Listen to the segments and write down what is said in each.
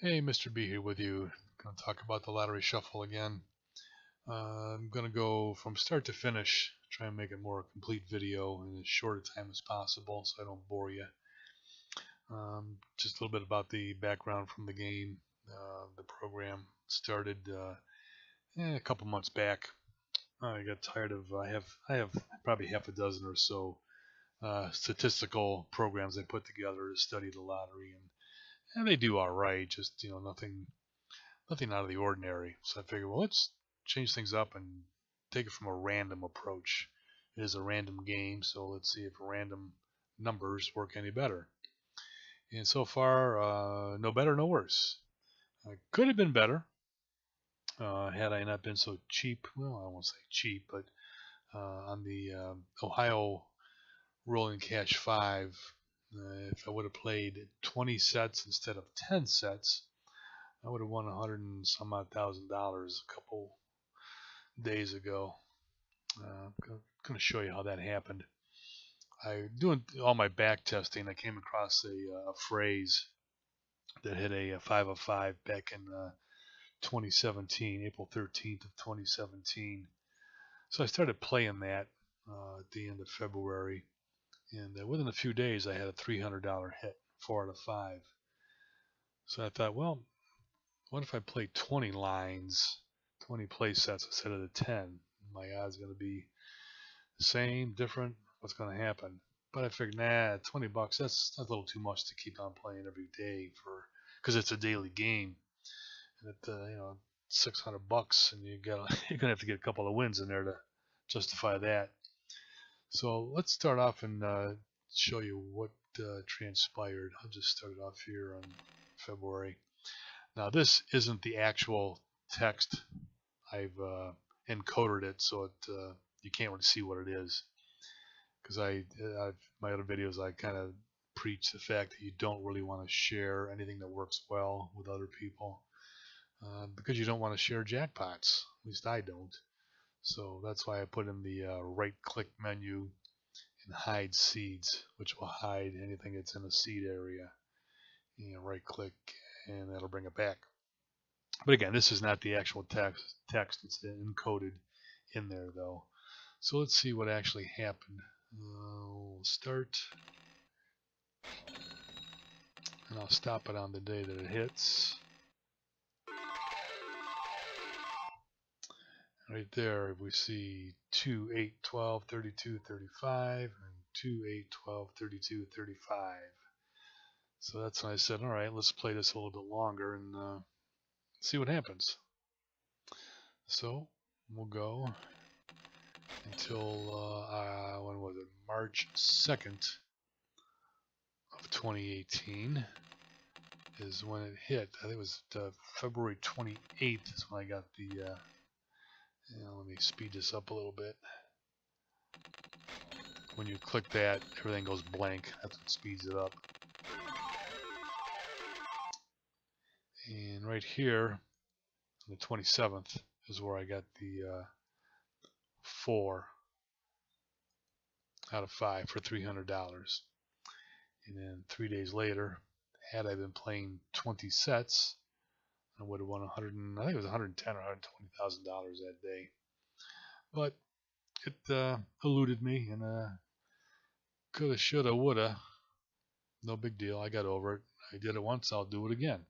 Hey, Mr. B here with you. Going to talk about the lottery shuffle again. I'm going to go from start to finish, try and make it more a complete video in as short a time as possible so I don't bore you. Just a little bit about the background from the game. The program started a couple months back. I got tired of I have probably half a dozen or so statistical programs I put together to study the lottery, and they do all right. Just nothing out of the ordinary. So I figured, well, let's change things up and take it from a random approach. It is a random game, so let's see if random numbers work any better. And so far, no better, no worse. Could have been better had I not been so cheap. Well, I won't say cheap, but on the Ohio Rolling Cash 5, if I would have played 20 sets instead of 10 sets, I would have won $100 and some odd a couple days ago. I'm going to show you how that happened. Doing all my back testing, I came across a phrase that hit a 5 of 5 back in 2017, April 13th of 2017. So I started playing that at the end of February, and within a few days I had a $300 hit, 4 out of 5. So I thought, well, what if I play 20 lines, 20 play sets instead of the 10? My odds are going to be the same, different. What's going to happen? But I figured, nah, 20 bucks, that's a little too much to keep on playing every day because it's a daily game. And at 600 bucks, and you're gonna have to get a couple of wins in there to justify that. So let's start off and show you what transpired. I'll just start it off here on February. Now this isn't the actual text. I've encoded it so you can't really see what it is. Because my other videos I kind of preach the fact that you don't really want to share anything that works well with other people because you don't want to share jackpots. At least I don't. So that's why I put in the right-click menu and hide seeds, which will hide anything that's in a seed area. Right-click and that'll bring it back. But again, this is not the actual text. It's encoded in there though. So let's see what actually happened. We'll start, and I'll stop it on the day that it hits. Right there, we see 2, 8, 12, 32, 35, and 2, 8, 12, 32, 35. So that's when I said, all right, let's play this a little bit longer and see what happens. So we'll go until, when was it? March 2nd of 2018 is when it hit. I think it was February 28th is when I got the, let me speed this up a little bit. When you click that, everything goes blank. That's what speeds it up. And right here, on the 27th, is where I got the 4 out of 5 for $300. And then 3 days later, had I been playing 20 sets, I would have won I think it was $110,000 or $120,000 that day. But it eluded me, and coulda, shoulda, woulda. No big deal. I got over it. I did it once. I'll do it again.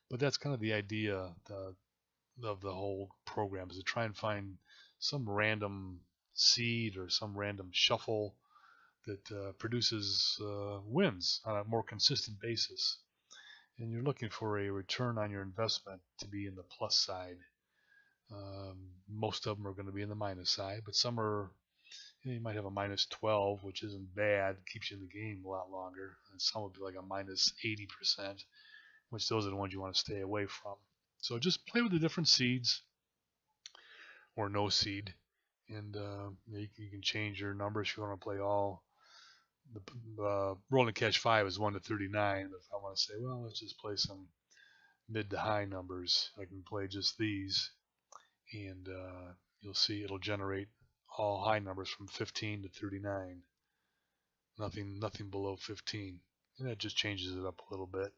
But that's kind of the idea of the whole program, is to try and find some random seed or some random shuffle that produces wins on a more consistent basis. And you're looking for a return on your investment to be in the plus side. Most of them are going to be in the minus side, but some are, you might have a minus 12, which isn't bad, keeps you in the game a lot longer, and some would be like a minus 80%, which those are the ones you want to stay away from. So just play with the different seeds, or no seed, and you can change your numbers if you want to play all. The Rolling Cash 5 is 1 to 39, but if I want to say, well, let's just play some mid to high numbers, I can play just these, and you'll see it'll generate all high numbers from 15 to 39. Nothing below 15, and that just changes it up a little bit.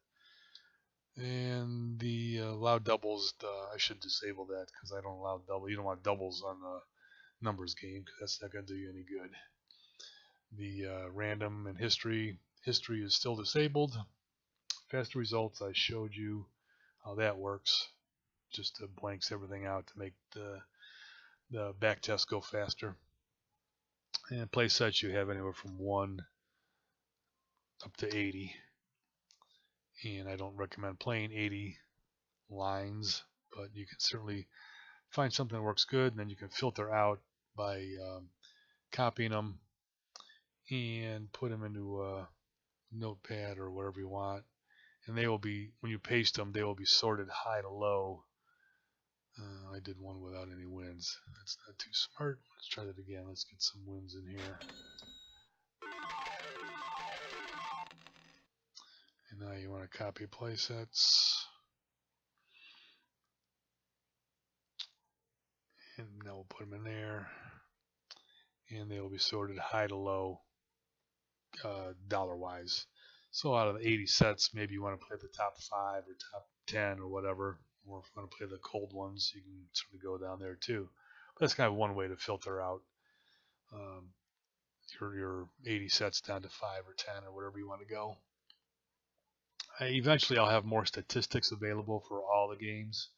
And The allow doubles, I should disable that because I don't allow double. You don't want doubles on the numbers game because that's not going to do you any good. The random and history is still disabled. Faster results, I showed you how that works. Just blanks everything out to make the back test go faster. And play sets you have anywhere from 1 up to 80. And I don't recommend playing 80 lines, but you can certainly find something that works good, and then you can filter out by copying them and put them into a notepad or whatever you want. And they will be, when you paste them, they will be sorted high to low. I did one without any wins. That's not too smart. Let's try that again. Let's get some wins in here. And now you want to copy play sets. And now we'll put them in there. And they will be sorted high to low, dollar-wise. So out of the 80 sets, maybe you want to play the top 5 or top 10 or whatever. Or if you want to play the cold ones, you can certainly go down there too. But that's kind of one way to filter out your 80 sets down to 5 or 10 or whatever you want to go. Eventually, I'll have more statistics available for all the games,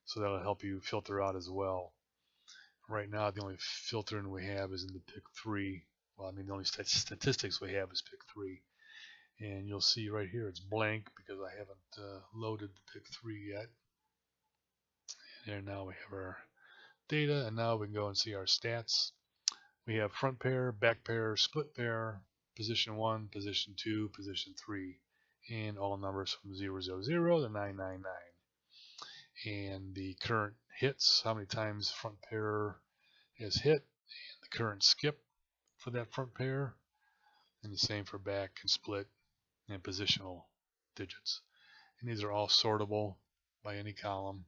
so that'll help you filter out as well. Right now, the only filtering we have is in the pick 3. Well, I mean, the only statistics we have is pick 3. And you'll see right here it's blank because I haven't loaded the pick 3 yet. And now we have our data, and now we can go and see our stats. We have front pair, back pair, split pair, position 1, position 2, position 3, and all numbers from 000 to 999. And the current hits, how many times front pair is hit, and the current skip for that front pair, and the same for back and split and positional digits. And these are all sortable by any column.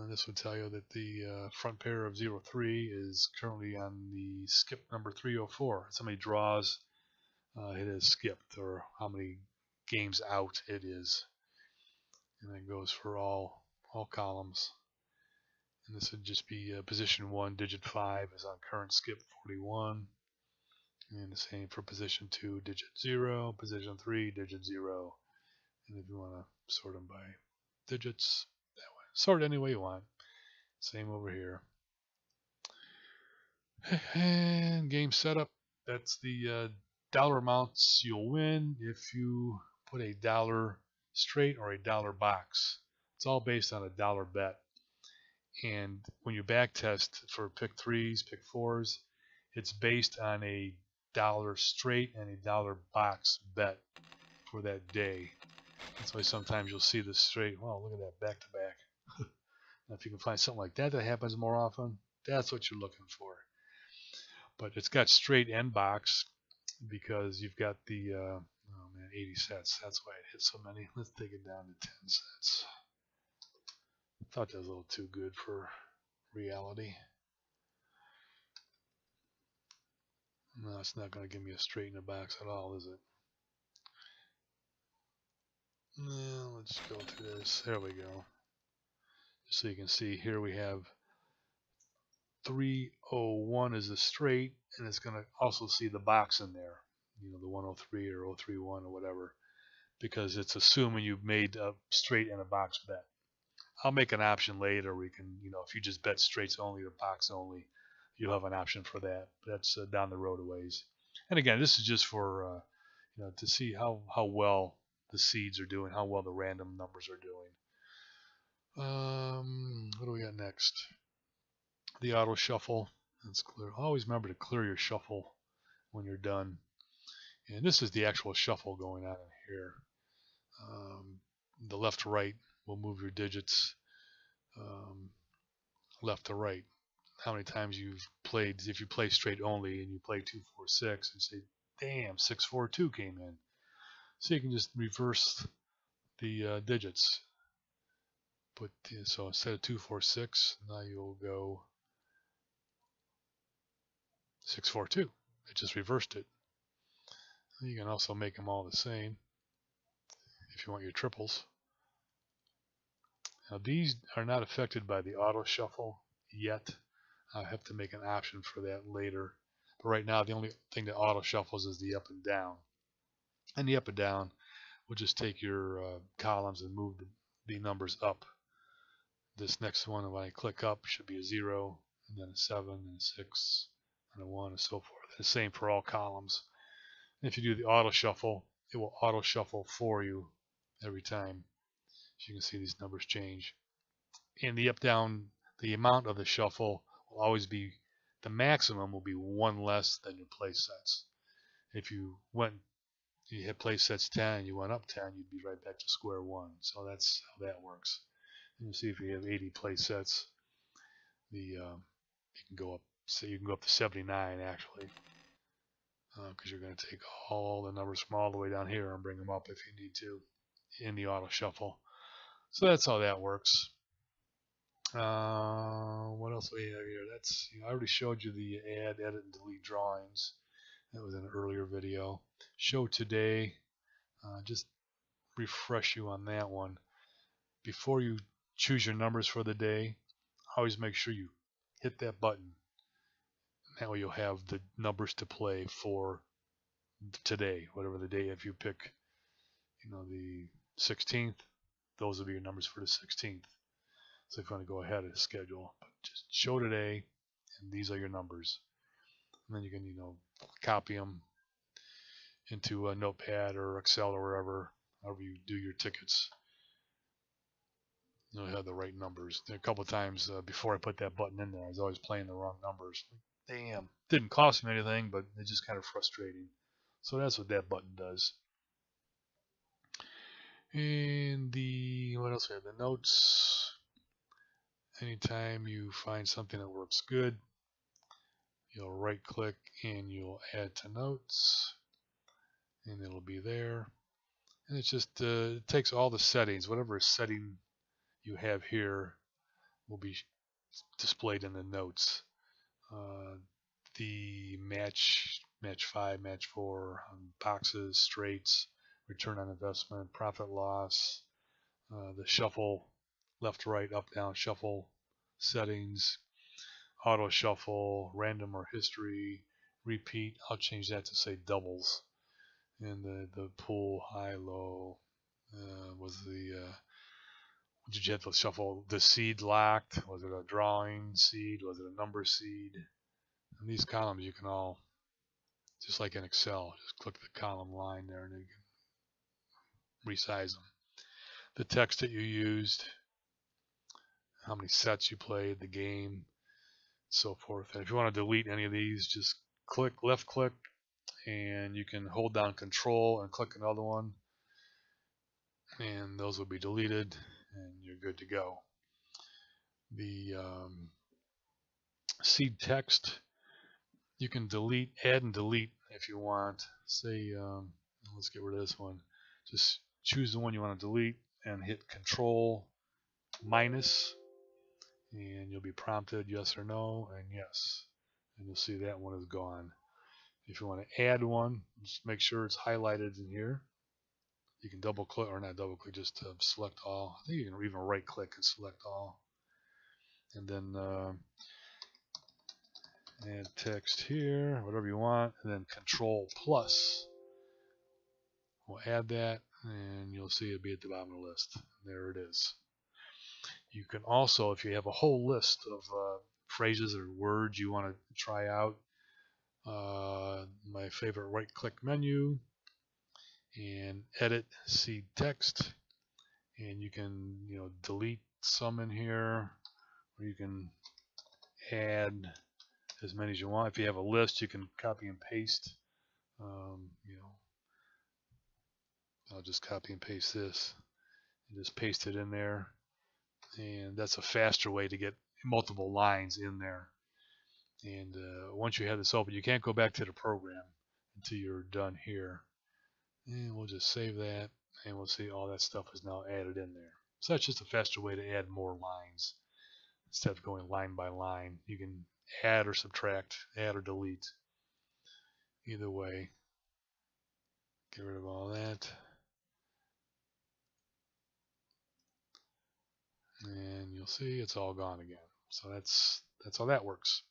This would tell you that the front pair of 03 is currently on the skip number 304. How many draws it is skipped, or how many games out it is. And that goes for all columns. And this would just be position 1, digit 5 is on current skip 41. And the same for position 2, digit 0, position 3, digit 0. And if you want to sort them by digits, that way. Sort any way you want. Same over here. And game setup, that's the dollar amounts you'll win if you put a dollar straight or a dollar box. It's all based on a dollar bet. And when you back test for pick 3s, pick 4s, it's based on a dollar straight and a dollar box bet for that day. That's why sometimes you'll see the straight. Wow, look at that back to back. Now, if you can find something like that happens more often, that's what you're looking for. But it's got straight and box because you've got the 80 sets. That's why it hits so many. Let's take it down to 10 sets. I thought that was a little too good for reality. No, it's not going to give me a straight in the box at all, is it? No, let's go to this. There we go. Just so you can see, here we have 301 is the straight, and it's going to also see the box in there. You know, the 103 or 031 or whatever, because it's assuming you've made a straight and a box bet. I'll make an option later where you can, if you just bet straights only or box only, you'll have an option for that. That's down the road a ways. And again, this is just for, to see how well the seeds are doing, how well the random numbers are doing. What do we got next? The auto shuffle. That's clear. Always remember to clear your shuffle when you're done. And this is the actual shuffle going on in here. The left to right will move your digits left to right. How many times you've played, if you play straight only and you play 2, 4, 6 and say, damn, 6, 4, 2 came in. So you can just reverse the digits. So instead of 2, 4, 6, now you'll go 6, 4, 2. It just reversed it. You can also make them all the same if you want your triples. Now these are not affected by the auto shuffle yet. I have to make an option for that later. But right now the only thing that auto shuffles is the up and down. And the up and down will just take your columns and move the numbers up. This next one, when I click up, should be a 0, and then a 7, and a 6, and a 1, and so forth. The same for all columns. And if you do the auto shuffle, it will auto shuffle for you every time. As you can see, these numbers change. And the up down, the amount of the shuffle will always be, the maximum will be one less than your place sets. If you hit place sets 10 and you went up 10, you'd be right back to square one. So that's how that works. And you'll see if you have 80 place sets, you can go up. So you can go up to 79 actually, because you're going to take all the numbers from all the way down here and bring them up if you need to in the auto shuffle. So that's how that works. What else do we have here? That's, I already showed you the add, edit, and delete drawings. That was in an earlier video. Show today. Just refresh you on that one. Before you choose your numbers for the day, always make sure you hit that button. That way you'll have the numbers to play for today, whatever the day. If you pick, the 16th, those will be your numbers for the 16th. So if you want to go ahead of schedule, just show today, and these are your numbers. And then you can, copy them into a notepad or Excel or wherever, however you do your tickets. You'll have the right numbers. A couple of times before I put that button in there, I was always playing the wrong numbers. Damn, didn't cost me anything, but it's just kind of frustrating. So that's what that button does. And what else we have? The notes. Anytime you find something that works good, you'll right click and you'll add to notes, and it'll be there. And it's just it takes all the settings, whatever setting you have here will be displayed in the notes. The match 5, match 4, boxes, straights, return on investment, profit loss, the shuffle, left, right, up, down, shuffle settings, auto shuffle, random or history, repeat. I'll change that to say doubles. And the pull, high, low, was did you have to shuffle the seed locked? Was it a drawing seed? Was it a number seed? And these columns you can all, just like in Excel, just click the column line there and you can resize them. The text that you used, how many sets you played, the game, so forth. And if you want to delete any of these, just left click, and you can hold down Control and click another one, and those will be deleted, and you're good to go. The seed text, you can add and delete if you want. Say, let's get rid of this one. Just choose the one you want to delete and hit Control minus, and you'll be prompted yes or no, and yes, and you'll see that one is gone. If you want to add one, just make sure it's highlighted in here. You can double click, or not double click, just select all. I think you can even right click and select all, and then add text here, whatever you want, and then Control plus will add that, and you'll see it be at the bottom of the list. There it is. You can also, if you have a whole list of phrases or words you want to try out, my favorite right click menu and edit seed text, and you can delete some in here, or you can add as many as you want. If you have a list, you can copy and paste. I'll just copy and paste this and just paste it in there, and that's a faster way to get multiple lines in there. And once you have this open, you can't go back to the program until you're done here. And we'll just save that, and we'll see all that stuff is now added in there. So that's just a faster way to add more lines. Instead of going line by line, you can add or subtract, add or delete. Either way, get rid of all that. you'll see it's all gone again. So that's how that works.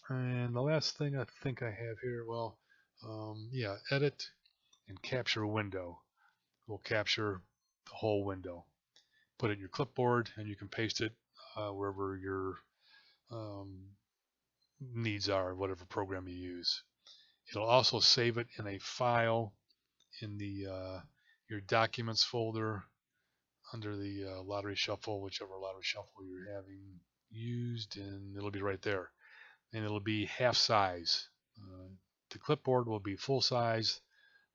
And the last thing I think I have here, well, yeah, edit and capture window. Will capture the whole window. Put it in your clipboard, and you can paste it wherever your um, needs are, whatever program you use. It'll also save it in a file in the your documents folder under the lottery shuffle, whichever lottery shuffle you're having used, and it'll be right there. And it'll be half size. The clipboard will be full size.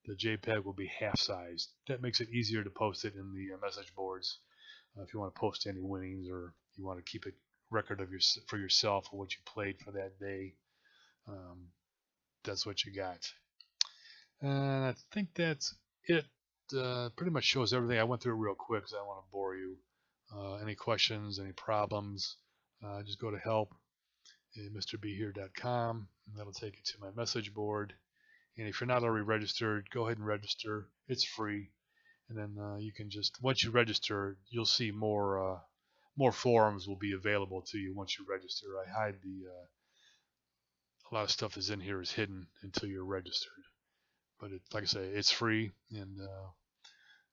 The JPEG will be half size. That makes it easier to post it in the message boards if you want to post any winnings, or you want to keep a record of for yourself of what you played for that day. That's what you got. And I think that's it. Pretty much shows everything. I went through it real quick because I don't want to bore you. Any questions, any problems, just go to help at MrBHere.com, and that'll take you to my message board. And if you're not already registered, go ahead and register. It's free. And then you can just, once you register, you'll see more forums will be available to you once you register. I hide a lot of stuff that's in here is hidden until you're registered. But like I say, it's free, and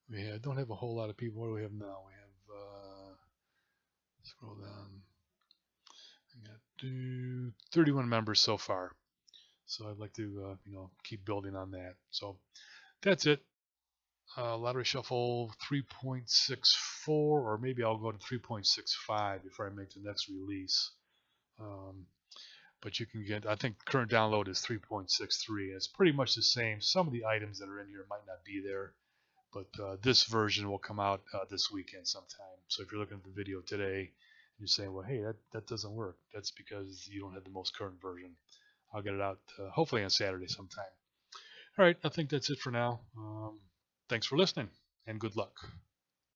we don't have a whole lot of people. What do we have now? We have scroll down. We got 31 members so far. So I'd like to keep building on that. So that's it. Lottery Shuffle 3.64, or maybe I'll go to 3.65 before I make the next release. But you can get, I think current download is 3.63. It's pretty much the same. Some of the items that are in here might not be there, but this version will come out this weekend sometime. So if you're looking at the video today and you're saying, well, hey, that doesn't work, that's because you don't have the most current version. I'll get it out hopefully on Saturday sometime. All right, I think that's it for now. Thanks for listening, and good luck.